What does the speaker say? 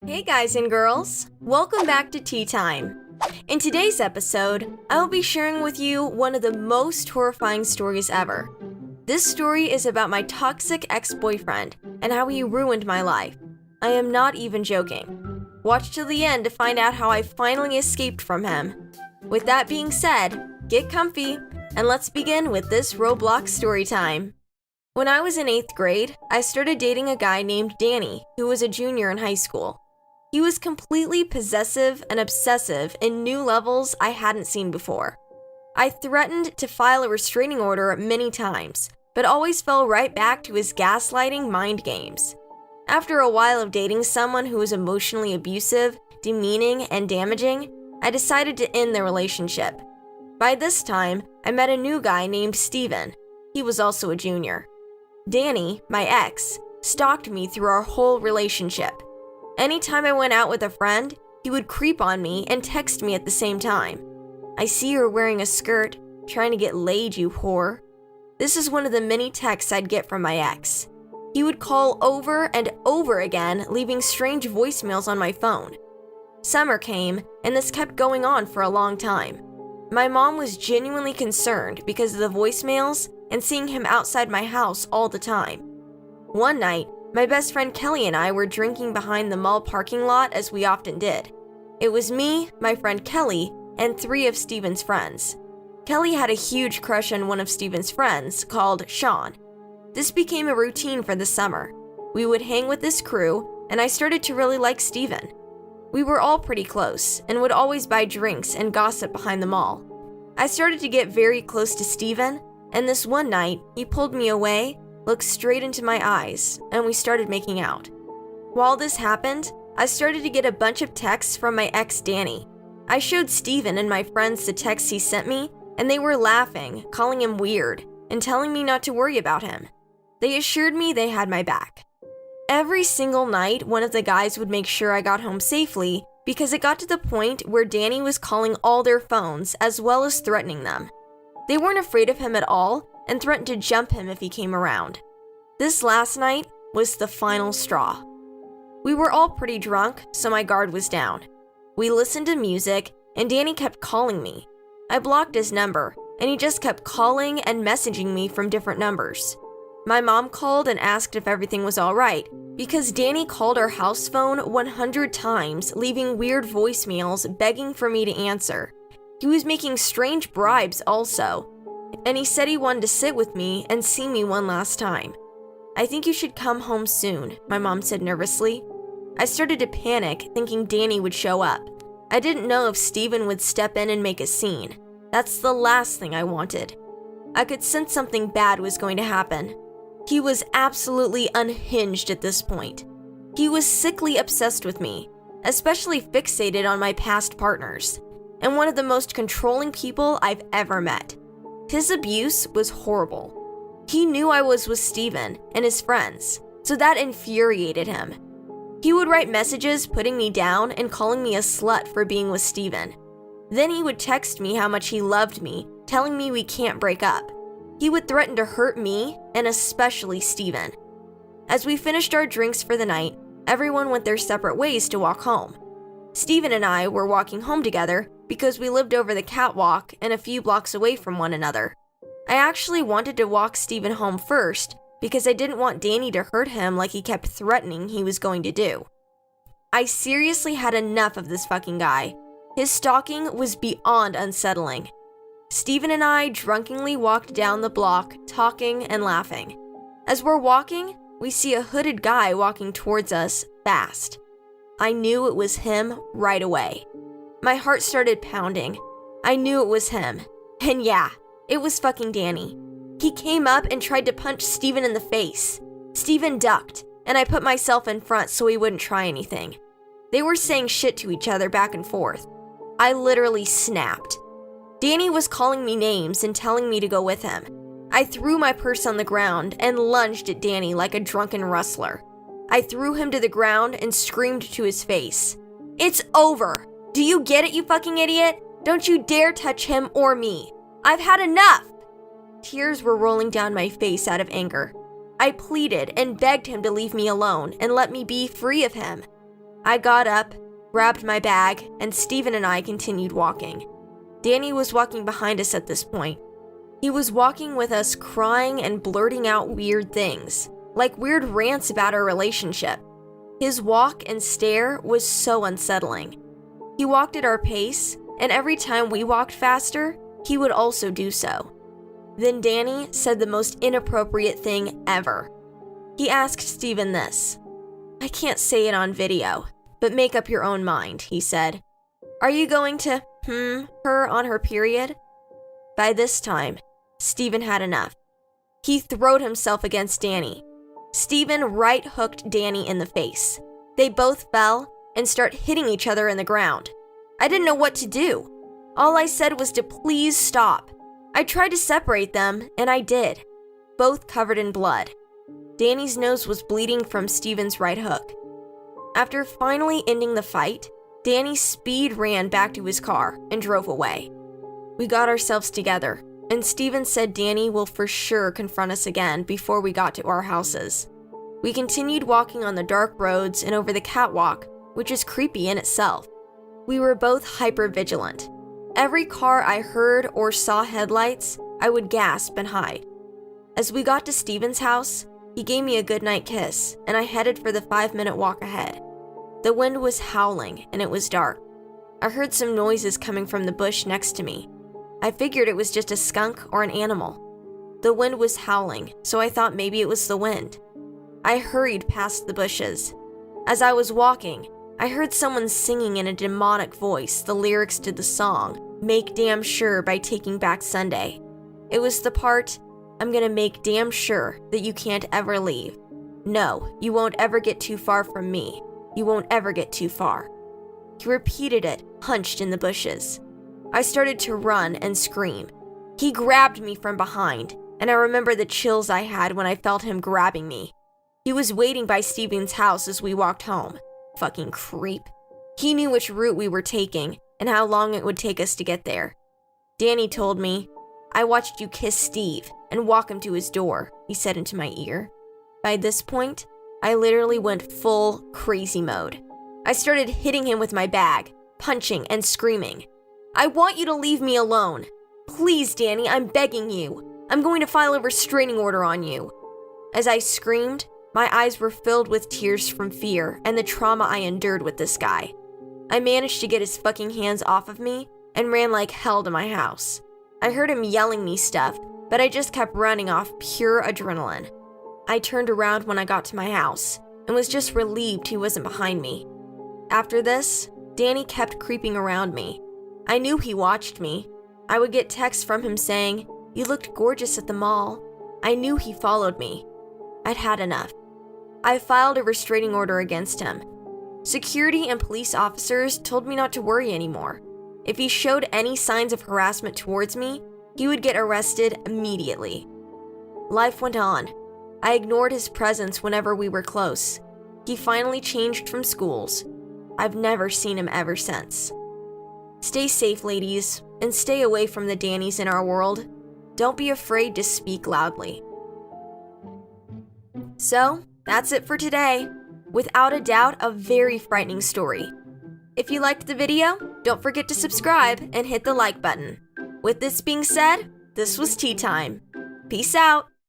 Hey guys and girls, welcome back to Tea Time. In today's episode, I will be sharing with you one of the most horrifying stories ever. This story is about my toxic ex-boyfriend and how he ruined my life. I am not even joking. Watch till the end to find out how I finally escaped from him. With that being said, get comfy and let's begin with this Roblox story time. When I was in 8th grade, I started dating a guy named Danny, who was a junior in high school. He was completely possessive and obsessive in new levels I hadn't seen before. I threatened to file a restraining order many times, but always fell right back to his gaslighting mind games. After a while of dating someone who was emotionally abusive, demeaning, and damaging, I decided to end the relationship. By this time, I met a new guy named Steven. He was also a junior. Danny, my ex, stalked me through our whole relationship. Anytime I went out with a friend, he would creep on me and text me at the same time. "I see you're wearing a skirt, trying to get laid, you whore." This is one of the many texts I'd get from my ex. He would call over and over again, leaving strange voicemails on my phone. Summer came, and this kept going on for a long time. My mom was genuinely concerned because of the voicemails and seeing him outside my house all the time. One night, my best friend Kelly and I were drinking behind the mall parking lot as we often did. It was me, my friend Kelly, and 3 of Steven's friends. Kelly had a huge crush on one of Steven's friends called Sean. This became a routine for the summer. We would hang with this crew, and I started to really like Steven. We were all pretty close and would always buy drinks and gossip behind the mall. I started to get very close to Steven, and this one night, he pulled me away, looked straight into my eyes, and we started making out. While this happened, I started to get a bunch of texts from my ex Danny. I showed Steven and my friends the texts he sent me, and they were laughing, calling him weird, and telling me not to worry about him. They assured me they had my back. Every single night, one of the guys would make sure I got home safely because it got to the point where Danny was calling all their phones as well as threatening them. They weren't afraid of him at all and threatened to jump him if he came around. This last night was the final straw. We were all pretty drunk, so my guard was down. We listened to music, and Danny kept calling me. I blocked his number, and he just kept calling and messaging me from different numbers. My mom called and asked if everything was all right, because Danny called our house phone 100 times, leaving weird voicemails begging for me to answer. He was making strange bribes also, and he said he wanted to sit with me and see me one last time. "I think you should come home soon," my mom said nervously. I started to panic, thinking Danny would show up. I didn't know if Steven would step in and make a scene. That's the last thing I wanted. I could sense something bad was going to happen. He was absolutely unhinged at this point. He was sickly obsessed with me, especially fixated on my past partners, and one of the most controlling people I've ever met. His abuse was horrible. He knew I was with Steven and his friends, so that infuriated him. He would write messages putting me down and calling me a slut for being with Steven. Then he would text me how much he loved me, telling me we can't break up. He would threaten to hurt me, and especially Steven. As we finished our drinks for the night, everyone went their separate ways to walk home. Steven and I were walking home together because we lived over the catwalk and a few blocks away from one another. I actually wanted to walk Steven home first because I didn't want Danny to hurt him like he kept threatening he was going to do. I seriously had enough of this fucking guy. His stalking was beyond unsettling. Steven and I drunkenly walked down the block, talking and laughing. As we're walking, we see a hooded guy walking towards us fast. I knew it was him right away. My heart started pounding. I knew it was him. And yeah, it was fucking Danny. He came up and tried to punch Steven in the face. Steven ducked, and I put myself in front so he wouldn't try anything. They were saying shit to each other back and forth. I literally snapped. Danny was calling me names and telling me to go with him. I threw my purse on the ground and lunged at Danny like a drunken rustler. I threw him to the ground and screamed to his face, "It's over! Do you get it, you fucking idiot? Don't you dare touch him or me! I've had enough!" Tears were rolling down my face out of anger. I pleaded and begged him to leave me alone and let me be free of him. I got up, grabbed my bag, and Steven and I continued walking. Danny was walking behind us at this point. He was walking with us, crying and blurting out weird things, like weird rants about our relationship. His walk and stare was so unsettling. He walked at our pace, and every time we walked faster, he would also do so. Then Danny said the most inappropriate thing ever. He asked Steven this. "I can't say it on video, but make up your own mind," he said. "Are you going to her on her period?" By this time, Steven had enough. He throwed himself against Danny. Steven right-hooked Danny in the face. They both fell and started hitting each other in the ground. I didn't know what to do. All I said was to please stop. I tried to separate them, and I did, both covered in blood. Danny's nose was bleeding from Steven's right hook. After finally ending the fight, Danny speed ran back to his car and drove away. We got ourselves together, and Steven said Danny will for sure confront us again before we got to our houses. We continued walking on the dark roads and over the catwalk, which is creepy in itself. We were both hyper-vigilant. Every car I heard or saw headlights, I would gasp and hide. As we got to Steven's house, he gave me a goodnight kiss, and I headed for the 5-minute walk ahead. The wind was howling, and it was dark. I heard some noises coming from the bush next to me. I figured it was just a skunk or an animal. The wind was howling, so I thought maybe it was the wind. I hurried past the bushes. As I was walking, I heard someone singing in a demonic voice the lyrics to the song, "Make Damn Sure" by Taking Back Sunday. It was the part, "I'm gonna make damn sure that you can't ever leave. No, you won't ever get too far from me. You won't ever get too far." He repeated it, hunched in the bushes. I started to run and scream. He grabbed me from behind, and I remember the chills I had when I felt him grabbing me. He was waiting by Steven's house as we walked home. Fucking creep. He knew which route we were taking and how long it would take us to get there. Danny told me, "I watched you kiss Steve and walk him to his door," he said into my ear. By this point, I literally went full crazy mode. I started hitting him with my bag, punching and screaming. "I want you to leave me alone. Please, Danny, I'm begging you. I'm going to file a restraining order on you." As I screamed, my eyes were filled with tears from fear and the trauma I endured with this guy. I managed to get his fucking hands off of me and ran like hell to my house. I heard him yelling me stuff, but I just kept running off pure adrenaline. I turned around when I got to my house and was just relieved he wasn't behind me. After this, Danny kept creeping around me. I knew he watched me. I would get texts from him saying, "You looked gorgeous at the mall." I knew he followed me. I'd had enough. I filed a restraining order against him. Security and police officers told me not to worry anymore. If he showed any signs of harassment towards me, he would get arrested immediately. Life went on. I ignored his presence whenever we were close. He finally changed from schools. I've never seen him ever since. Stay safe, ladies, and stay away from the Dannys in our world. Don't be afraid to speak loudly. So, that's it for today. Without a doubt, a very frightening story. If you liked the video, don't forget to subscribe and hit the like button. With this being said, this was Tea Time. Peace out.